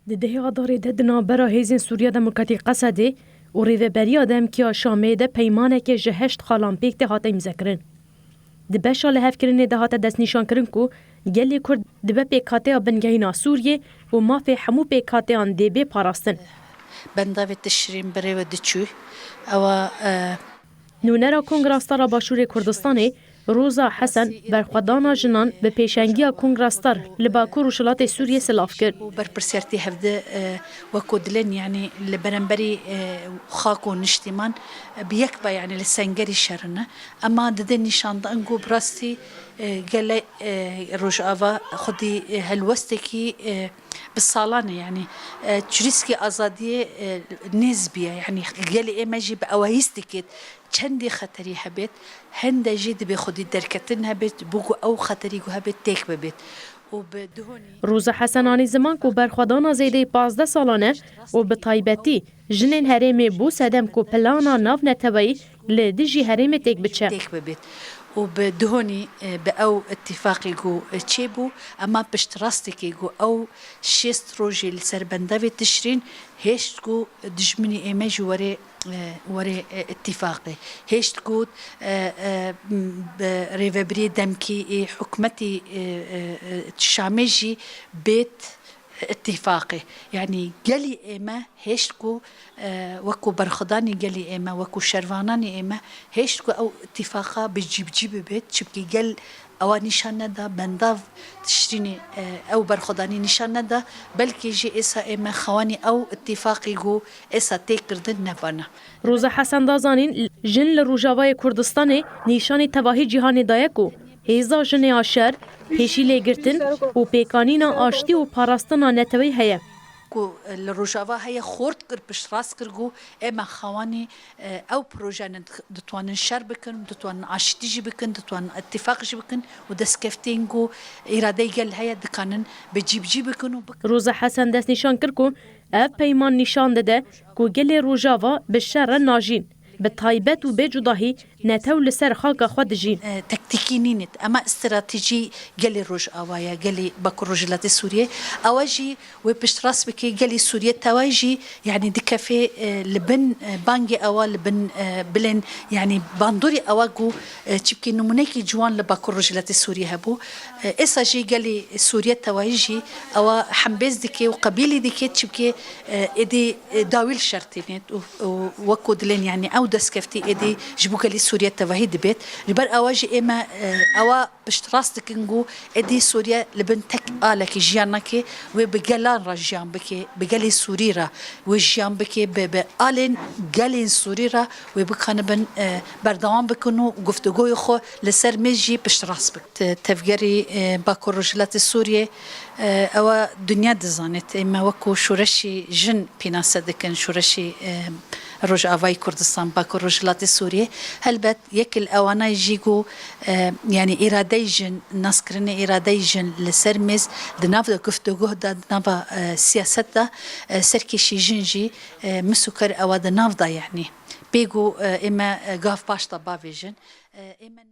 دهه داره دنا برا هیزن سوریا دموکراتی قصده و ریوبریا دم کیا شامه ده پیمانه که جهشت خالان پیک ده هاته امزکرن. دبشا لحف کرنه ده هاته دست نشان کرن کو گلی کرد دبه پیکاته بنگهینا سوریه و مافی حمو پیکاته آن دبه پاراستن. بنداوی تشرین بره و دچوی او نونرا کنگراستارا باشور کردستانه روزا حسن برخدانا جنان به پیشنگی کنگراستار لباکو روشلات سوریه سلاف کرد. و برپرسیارتی هفته وکودلن یعنی لبرنبری خاکو نشتیمان بیک با یعنی لسنگری شرنه اما دده نشانده انگو براستی قال رجعوا خدي هالوستكي بالصالانة يعني تشريسكي أزادية نسبية يعني قال إيماجي بأوايستكيت چندی خطری هبید هنده جد به خودی درکتن هبید بگو او خطری گو هبید تک ببید روز حسنانی زمان کو برخوادانا زیده 15 سالانه و به طایبتی جنین هرمی بو سدم کو پلانا ناو نتوی لدیجی هرمی تک بچه وبدهوني بأو اتفاقي جو تشيبو أما بشتراستكي جو أو شيست روجي لسربندافي تشرين هيش جو دجمني إيماجي وري اتفاقي هيش جو ريفبري دمكي حكمتي تشامجي بيت اتفاقي يعني قالي إما هيشتكو وكو برخداني قالي إما وكو شرواناني إما هيشتكو أو اتفاقا بجيب بيت شبكي قال أو نشان ندا بنداف تشتريني أو برخداني نشان ندا بلكي جي إسا إما خواني أو اتفاقي جو إسا تيكردن نبانا روز حسن دازانين جن لروجاوای کردستان نشانی تباهی جهانی دایکو هیزا جن آشر پیشی لگرتن و پیکانینا آشتی و پاراستنا نتوی هیا کو الرجاوا هي خورد كر باش راس كرجو اما خواني او بروجان دتوان شر بكن دتوان عشتيجي بكن دتوان اتفاق جي بكن ودسكفتينجو ارادي قال هيا دكانن بجيب بكن روز حسن دست نشان كركو اف پیمان نشان دده کو گل روجاوا بالشر ناجين بالطايبات وبجداهي نتو لسر خاك خود جين تكتيكي نينت اما استراتيجي قالي روج اوايا قالي باكو رجلات سوريا اواجي وبشتراس بكي قالي سوريا تواجي يعني دكافي لبن بانجي اوا لبن بلن يعني باندوري اواجو تشبكي نمونيكي جوان لباكو رجلات سوريا هبو اساجي قالي سوريا تواجي اوا حمبيز دكي وقبيلي دكي تشبكي ادي داويل شرطينت وكو دلين يعني او دسكفتي ادي جبوك لي سوريا تواهي دبيت لبر اواجي اما اوا بشتراستك نجو ادي سوريا لبنتك الك جيانك وبقلان رجيان بكي بقلي سوريرا وجيان بكي بقالن قالين سوريرا وبكان بن بردوام بكونوا گفتگوی خو لسر مجي بشتراس بك تفجري باكو رجلات السوريه او دنيا دزانت اما وكو شورشي جن بينا صدقن شورشي روج آوای کردستان باکو رجلات سوریه هلبت یک الأوانا يجيجو يعني إرادة جن ناس كرنا إرادة جن لسرمز دناف دا گفتگو دا دناف سياسة دا سركشي جنجي مسكر أو دناف دا يعني بيجو إما قاف باش طبا جن إما